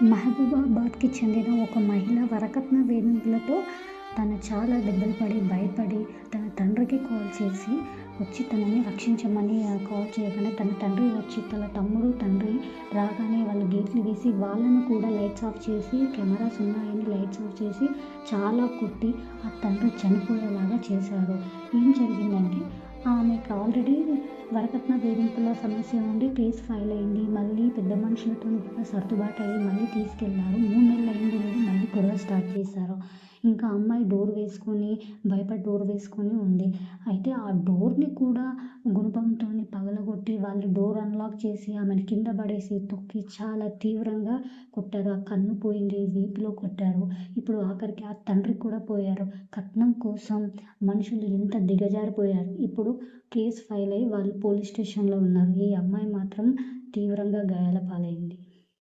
మహబూబాబాద్‌కి చెందిన ఒక మహిళ వరకట్న వేధింపులతో తను చాలా దెబ్బలు పడి, భయపడి తన తండ్రికి కాల్ చేసి వచ్చి తనని రక్షించమని కాల్ చేయగానే తన తండ్రి వచ్చి తన తమ్ముడు, తండ్రి రాగానే వాళ్ళు గేట్లు తీసి వాళ్ళను కూడా లైట్స్ ఆఫ్ చేసి కెమెరాస్ ఉన్నాయని లైట్స్ ఆఫ్ చేసి చాలా కొట్టి ఆ తండ్రి చనిపోయేలాగా చేశారు. ఏం జరిగిందంటే ఆమెకు ఆల్రెడీ వరకట్న వేధింపుల సమస్య ఉండి కేస్ ఫైల్ అయింది. మళ్ళీ పెద్ద మనుషులతో సర్దుబాటు అయ్యి మళ్ళీ తీసుకెళ్లారు. 3 నెలలు అయింది లేదు మళ్ళీ గొడవ స్టార్ట్ చేశారు. ఇంకా అమ్మాయి డోర్ వేసుకొని భయపడి డోర్ వేసుకొని ఉంది. అయితే ఆ డోర్‌ని కూడా గుణపంతోని పగలగొట్టి వాళ్ళు డోర్ అన్‌లాక్ చేసి ఆమెను కింద పడేసి తొక్కి చాలా తీవ్రంగా కొట్టారు. ఆ కన్ను పోయింది. వీపులో కొట్టారు. ఇప్పుడు ఆఖరికి ఆ తండ్రి కూడా పోయారు. కట్నం కోసం మనుషులు ఎంత దిగజారిపోయారు. ఇప్పుడు కేస్ ఫైల్ అయ్యి వాళ్ళు పోలీస్ స్టేషన్‌లో ఉన్నారు. ఈ అమ్మాయి మాత్రం తీవ్రంగా గాయాల పాలైంది.